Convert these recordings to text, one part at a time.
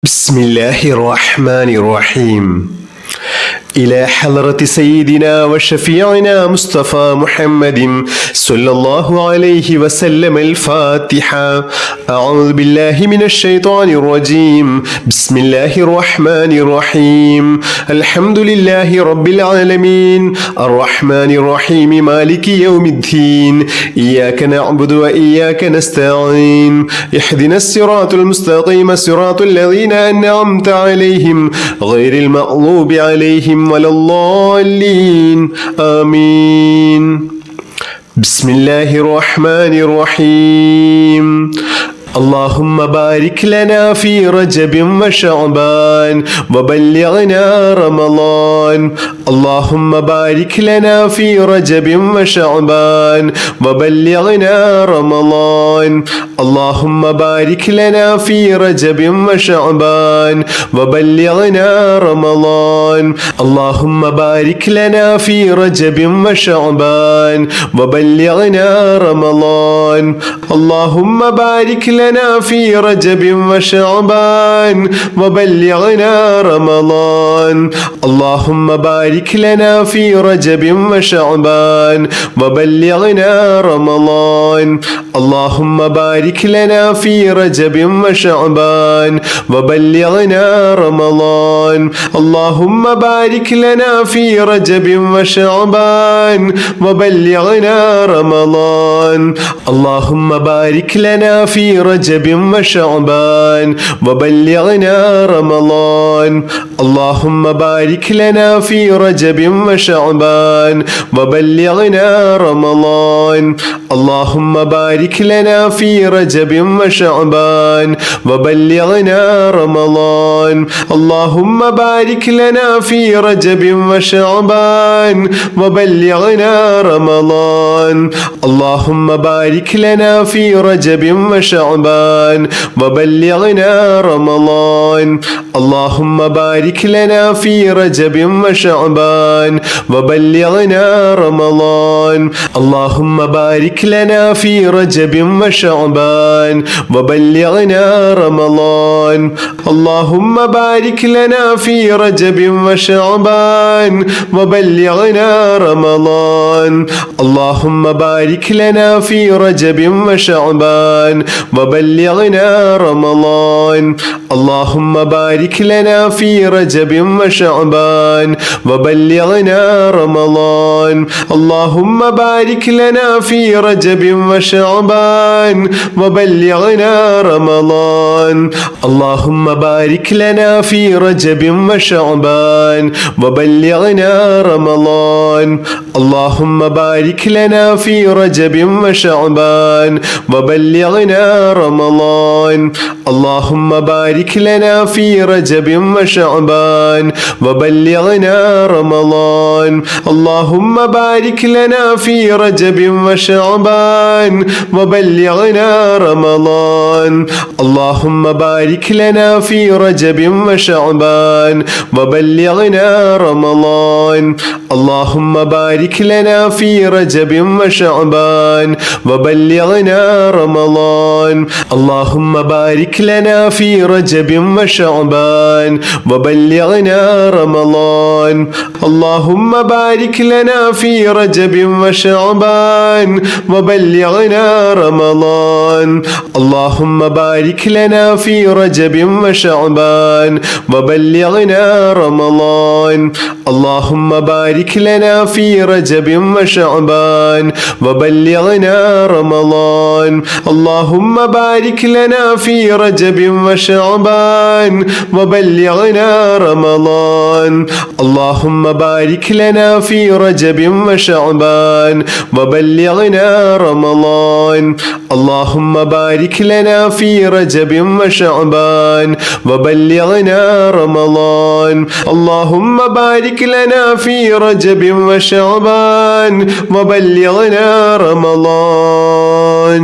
بسم الله الرحمن الرحيم. إلى حضرة سيدنا وشفيعنا مصطفى محمد صلى الله عليه وسلم الفاتحة. أعوذ بالله من الشيطان الرجيم. بسم الله الرحمن الرحيم. الحمد لله رب العالمين الرحمن الرحيم مالك يوم الدين. إياك نعبد وإياك نستعين. اهدنا الصراط المستقيم صراط الذين أنعمت عليهم غير المغضوب عليهم ولا الضالين آمين. بسم الله الرحمن الرحيم. اللهم بارك لنا في رجب وشعبان وبلغنا رمضان. اللهم بارك لنا في رجب وشعبان وبلغنا رمضان. اللهم بارك لنا في رجب وشعبان وبلغنا رمضان. اللهم بارك لنا في رجب وشعبان وبلغنا رمضان. اللهم بارك لنا في رجب وشعبان وبلغنا رمضان. اللهم بارك لنا في رجب وشعبان وبلغنا رمضان. اللهم بارك لنا في رجب وشعبان وبلغنا رمضان. اللهم بارك لنا في رجب وشعبان وبلغنا رمضان. اللهم بارك لنا في رجب وشعبان وبلغنا رمضان. اللهم بارك لنا في رجب وشعبان وبلغنا رمضان. اللهم بارك لنا في رجب وشعبان وبلغنا رمضان. اللهم بارك لنا في رجب وشعبان وبلغنا رمضان. اللهم بارك لنا في رجب وشعبان وبلغنا رمضان. اللهم بارك لنا في رجب وشعبان وبلغنا رمضان. اللهم بارك لنا في رجب وشعبان وبلغنا رمضان. اللهم بارك لنا في رجب وشعبان وبلغنا رمضان. اللهم بارك لنا في رجب وشعبان وبلغنا رمضان. اللهم بارك لنا في رجب وشعبان وبلغنا رمضان. اللهم بارك لنا في رجب وشعبان وبلغنا رمضان. اللهم بارك لنا في رجب وشعبان وبلغنا رمضان. اللهم بارك لنا في رجب وشعبان وبلغنا رمضان. اللهم بارك لنا في رجب وشعبان وبلغنا رمضان. اللهم بارك لنا في رجب وشعبان وبلغنا رمضان. اللهم بارك لنا في رجب وشعبان وبلغنا رمضان. اللهم بارك لنا في رجب وشعبان وبلغنا رمضان. اللهم بارك لنا في رجب وشعبان وبلغنا رمضان. اللهم بارك لنا في رجب وشعبان وبلغنا رمضان. اللهم بارك لنا في رجب وشعبان وبلغنا رمضان. اللهم بارك لنا في رجب وشعبان وبلغنا رمضان. اللهم بارك لنا في رجب وشعبان وبلغنا رمضان. اللهم بارك لنا في رجب وشعبان وبلغنا رمضان. اللهم بارك لنا في رجب وشعبان وبلغنا رمضان. اللهم بارك لنا في رجب وشعبان وبلغنا رمضان.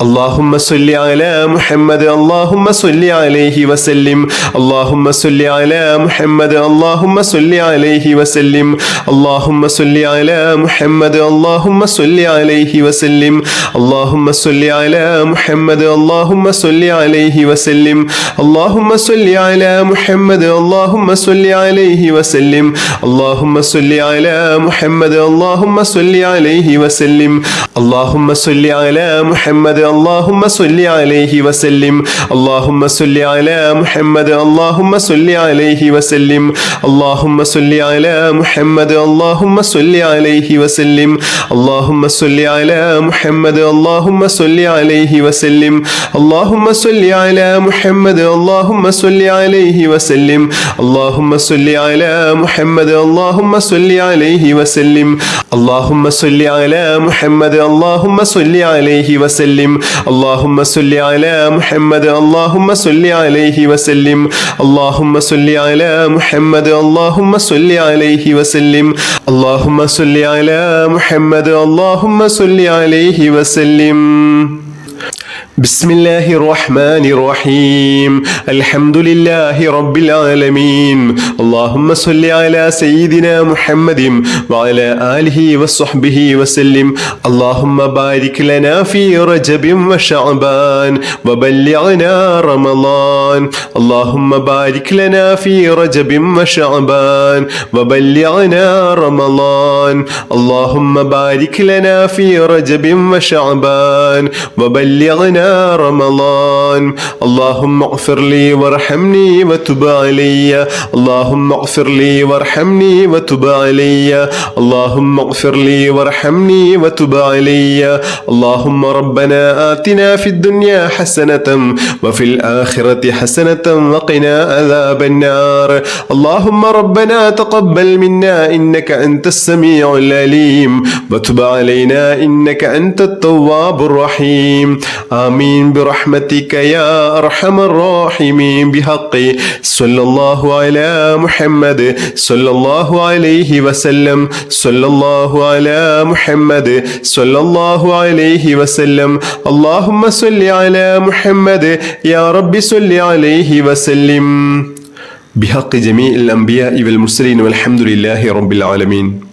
اللهم صل على محمد اللهم صل عليه وسلم اللهم صل على محمد اللهم صل عليه وسلم اللهم صل على محمد اللهم صل عليه وسلم اللهم صل على محمد اللهم صل عليه وسلم اللهم صل على محمد اللهم صل عليه وسلم اللهم صل على محمد اللهم صل عليه وسلم اللهم صل على محمد اللهم صل عليه وسلم اللهم صل على محمد اللهم صل عليه وسلم اللهم صل على محمد اللهم صل عليه وسلم اللهم صل على محمد اللهم صل عليه وسلم اللهم صل على محمد اللهم صل عليه وسلم اللهم صل على محمد اللهم صل عليه وسلم اللهم صل على محمد اللهم صل عليه وسلم اللهم صل على محمد اللهم صل عليه وسلم اللهم صل على محمد اللهم صل عليه وسلم اللهم صل على محمد اللهم صل عليه وسلم بسم الله الرحمن الرحيم الحمد لله رب العالمين اللهم صل على سيدنا محمد وعلى آله وصحبه وسلم اللهم بارك لنا في رجب وشعبان وبلغنا رمضان اللهم بارك لنا في رجب وشعبان وبلغنا رمضان اللهم بارك لنا في رجب وشعبان وبلغنا رمضان اللهم اغفر لي وارحمني وتب علي اللهم اغفر لي وارحمني وتب علي اللهم اغفر لي وارحمني وتب علي اللهم ربنا آتنا في الدنيا حسنة وفي الآخرة حسنة وقنا عذاب النار اللهم ربنا تقبل منا إنك أنت السميع العليم وتب علينا إنك أنت التواب الرحيم آمين برحمتك يا أرحم الراحمين بحق صلى الله على محمد صلى الله عليه وسلم صلى الله على محمد صلى الله عليه وسلم اللهم صل على محمد يا رب صل عليه وسلم بحق جميع الأنبياء والمرسلين والحمد لله رب العالمين